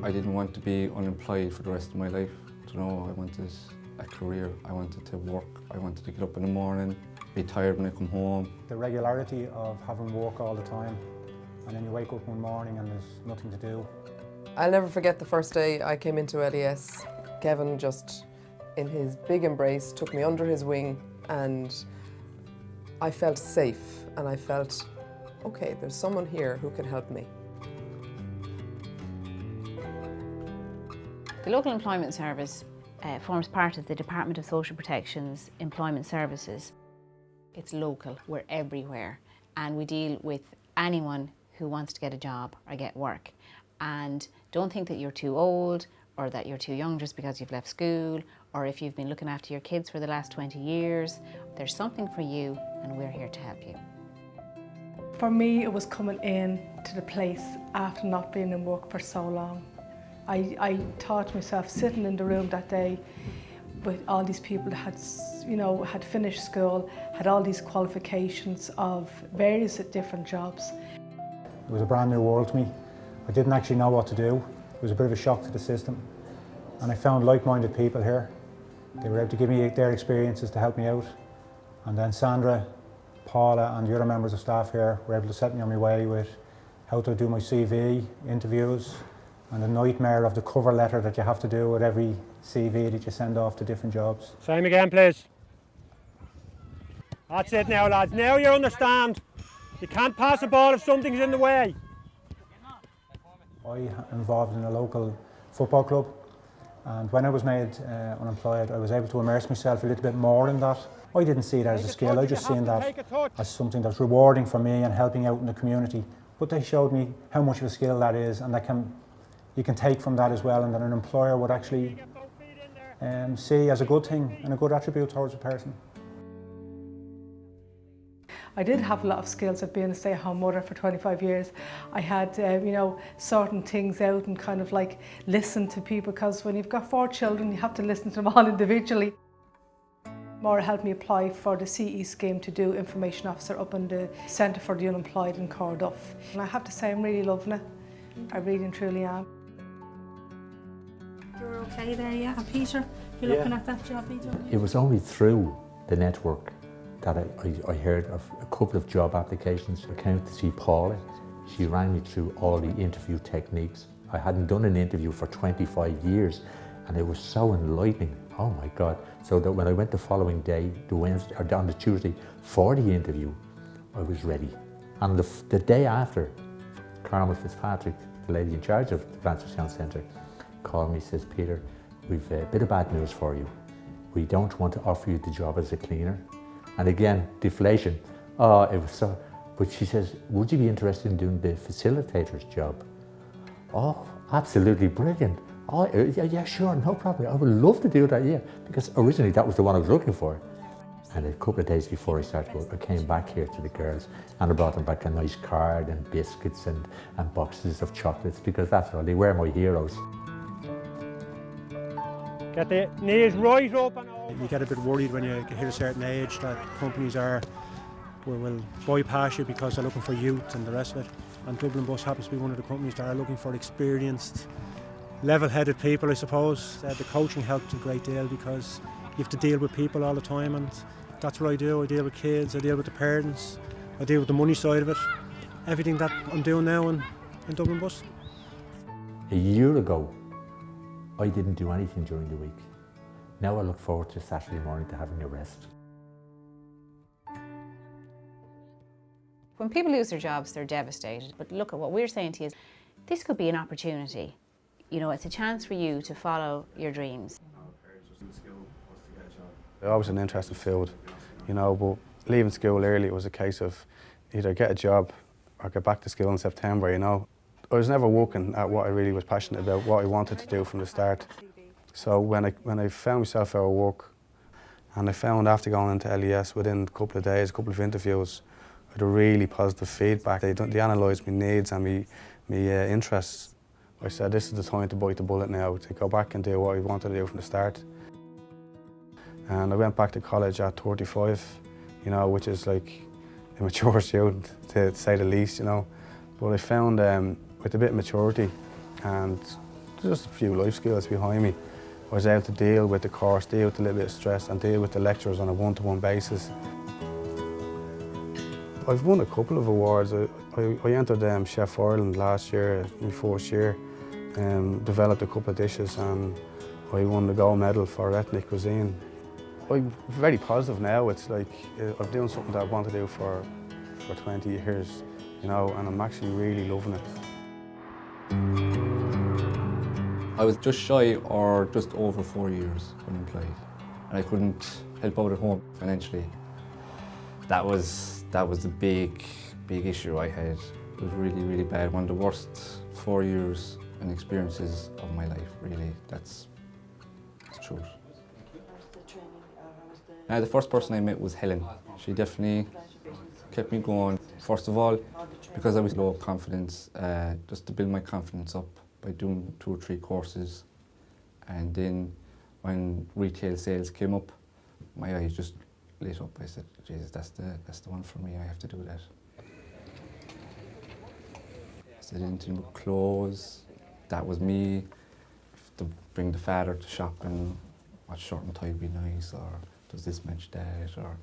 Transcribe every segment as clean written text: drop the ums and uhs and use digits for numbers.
I didn't want to be unemployed for the rest of my life. You know, I wanted a career, I wanted to work, I wanted to get up in the morning, be tired when I come home. The regularity of having work all the time, and then you wake up one morning and there's nothing to do. I'll never forget the first day I came into LES. Kevin just, in his big embrace, took me under his wing, and I felt safe and I felt, okay, there's someone here who can help me. The Local Employment Service forms part of the Department of Social Protection's Employment Services. It's local, we're everywhere, and we deal with anyone who wants to get a job or get work. And don't think that you're too old or that you're too young just because you've left school, or if you've been looking after your kids for the last 20 years. There's something for you and we're here to help you. For me, it was coming in to the place after not being in work for so long. I thought to myself, sitting in the room that day with all these people that had, had finished school, had all these qualifications of various different jobs. It was a brand new world to me. I didn't actually know what to do. It was a bit of a shock to the system. And I found like-minded people here. They were able to give me their experiences to help me out. And then Sandra, Paula and the other members of staff here were able to set me on my way with how to do my CV, interviews, and the nightmare of the cover letter that you have to do with every CV that you send off to different jobs. Same again, please. That's it now, lads. Now you understand. You can't pass a ball if something's in the way. I'm involved in a local football club, and when I was made unemployed, I was able to immerse myself a little bit more in that. I didn't see that as a skill, I just seen that as something that's rewarding for me and helping out in the community. But they showed me how much of a skill that is, and you can take from that as well, and that an employer would actually see as a good thing and a good attribute towards a person. I did have a lot of skills of being a stay-at-home mother for 25 years. I had, sorting things out and kind of like listen to people, because when you've got 4 children, you have to listen to them all individually. Maura helped me apply for the CE scheme to do information officer up in the Centre for the Unemployed in Cardiff. And I have to say I'm really loving it. I really and truly am. You're okay there, yeah? And Peter, you're looking at that job, Peter? It was only through the network that I heard of a couple of job applications. I came to see Paula. She ran me through all the interview techniques. I hadn't done an interview for 25 years, and it was so enlightening. Oh my God. So that when I went the following day, on the Tuesday, for the interview, I was ready. And the day after, Carmel Fitzpatrick, the lady in charge of the Francis Town Centre, called me, says, Peter, we've a bit of bad news for you. We don't want to offer you the job as a cleaner. And again, deflation. Oh, it was so, but she says, would you be interested in doing the facilitator's job? Oh, absolutely brilliant. Oh, yeah, sure, no problem. I would love to do that, yeah. Because originally that was the one I was looking for. And a couple of days before I started work, I came back here to the girls and I brought them back a nice card and biscuits and boxes of chocolates, because that's all, they were my heroes. Get the knees right up and over. You get a bit worried when you hit a certain age that companies will bypass you because they're looking for youth and the rest of it. And Dublin Bus happens to be one of the companies that are looking for experienced, level-headed people, I suppose. The coaching helps a great deal because you have to deal with people all the time, and that's what I do. I deal with kids, I deal with the parents, I deal with the money side of it. Everything that I'm doing now in Dublin Bus. A year ago, I didn't do anything during the week. Now I look forward to Saturday morning to having a rest. When people lose their jobs, they're devastated. But look at what we're saying to you is, this could be an opportunity. You know, it's a chance for you to follow your dreams. I was an interesting field, but leaving school early, it was a case of either get a job or get back to school in September, I was never working at what I really was passionate about, what I wanted to do from the start. So when I found myself out of work, and I found after going into LES within a couple of days, a couple of interviews, I had a really positive feedback. They analysed my needs and my interests. I said, this is the time to bite the bullet now, to go back and do what I wanted to do from the start. And I went back to college at 35, which is like a mature student, to say the least, But I found with a bit of maturity and just a few life skills behind me. I was able to deal with the course, deal with a little bit of stress and deal with the lecturers on a one-to-one basis. I've won a couple of awards. I entered Chef Ireland last year, my first year, developed a couple of dishes and I won the gold medal for ethnic cuisine. I'm very positive now. It's like I'm doing something that I want to do for 20 years, you know, and I'm actually really loving it. I was just shy or just over 4 years unemployed, and I couldn't help out at home financially. That was the big issue I had. It was really, really bad. One of the worst 4 years and experiences of my life, really. That's the truth. The first person I met was Helen. She definitely kept me going. First of all, because I was low confidence, just to build my confidence up by doing 2 or 3 courses. And then when retail sales came up, my eyes just lit up. I said, Jesus, that's the one for me, I have to do that. So anything with clothes, that was me. To bring the father to shopping, what shirt and tie would be nice, or does this match that, or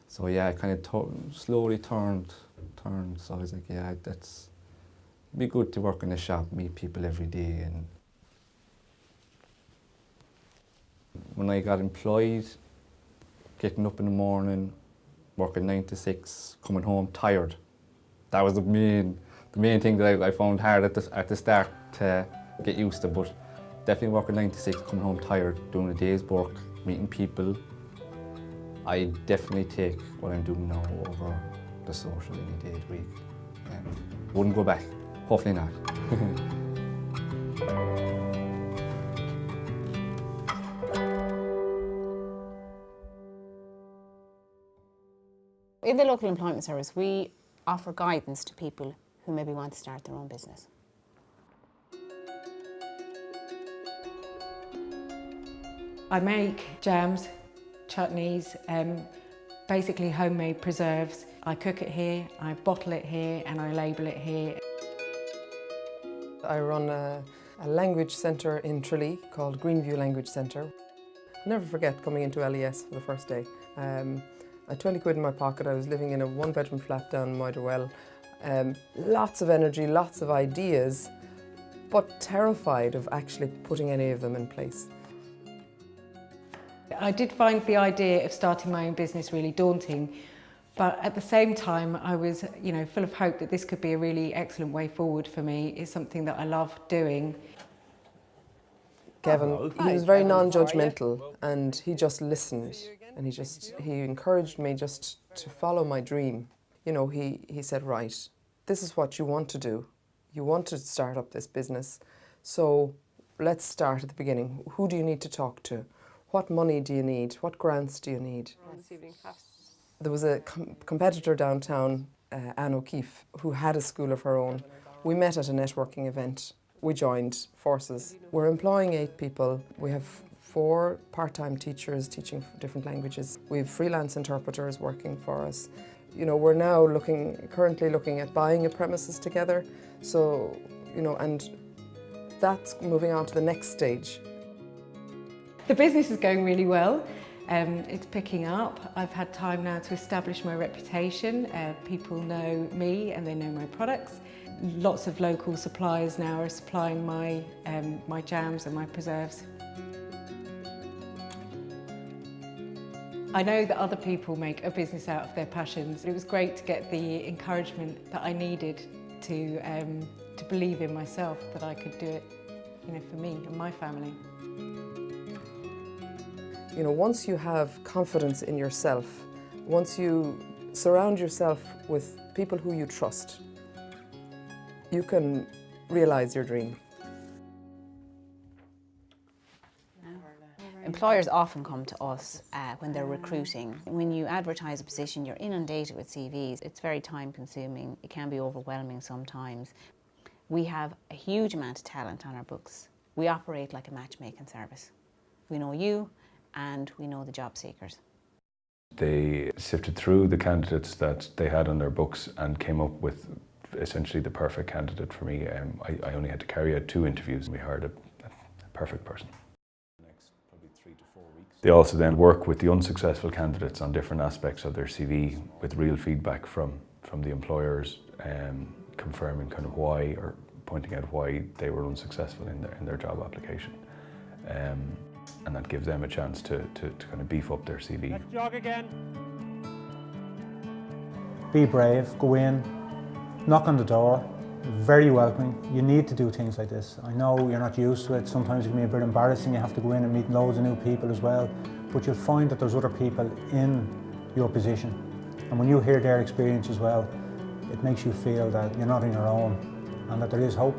so yeah, I kind of slowly turned. So I was like, yeah, that's be good to work in a shop, meet people every day. And when I got employed, getting up in the morning, working 9 to 6, coming home tired. That was the main thing that I found hard at the start to get used to. But definitely working 9 to 6, coming home tired, doing a day's work, meeting people. I definitely take what I'm doing now over the social any day of the week. Wouldn't go back. Hopefully not. In the local employment service, we offer guidance to people who maybe want to start their own business. I make jams, chutneys, basically homemade preserves. I cook it here, I bottle it here and I label it here. I run a language centre in Tralee called Greenview Language Centre. I'll never forget coming into LES for the first day. I had 20 quid in my pocket. I was living in a 1-bedroom flat down in Motherwell. Lots of energy, lots of ideas, but terrified of actually putting any of them in place. I did find the idea of starting my own business really daunting, but at the same time I was, full of hope that this could be a really excellent way forward for me. It's something that I love doing. Kevin, he was very non-judgmental and he just listened and he encouraged me just to follow my dream. He said, right, this is what you want to do. You want to start up this business, so let's start at the beginning. Who do you need to talk to? What money do you need? What grants do you need? There was a competitor downtown, Anne O'Keefe, who had a school of her own. We met at a networking event. We joined forces. We're employing 8 people. We have 4 part-time teachers teaching different languages. We have freelance interpreters working for us. We're now currently looking at buying a premises together. So, and that's moving on to the next stage. The business is going really well. It's picking up. I've had time now to establish my reputation. People know me and they know my products. Lots of local suppliers now are supplying my jams and my preserves. I know that other people make a business out of their passions. It was great to get the encouragement that I needed to believe in myself, that I could do it, for me and my family. Once you have confidence in yourself, once you surround yourself with people who you trust, you can realise your dream. Employers often come to us when they're recruiting. When you advertise a position, you're inundated with CVs. It's very time consuming. It can be overwhelming sometimes. We have a huge amount of talent on our books. We operate like a matchmaking service. We know you and we know the job seekers. They sifted through the candidates that they had on their books and came up with essentially the perfect candidate for me. I only had to carry out 2 interviews. We hired a perfect person. They also then work with the unsuccessful candidates on different aspects of their CV with real feedback from the employers, confirming kind of why, or pointing out why they were unsuccessful in their job application. And that gives them a chance to kind of beef up their CV. Let's jog again. Be brave, go in, knock on the door, very welcoming. You need to do things like this. I know you're not used to it, sometimes it can be a bit embarrassing, you have to go in and meet loads of new people as well, but you'll find that there's other people in your position. And when you hear their experience as well, it makes you feel that you're not on your own and that there is hope.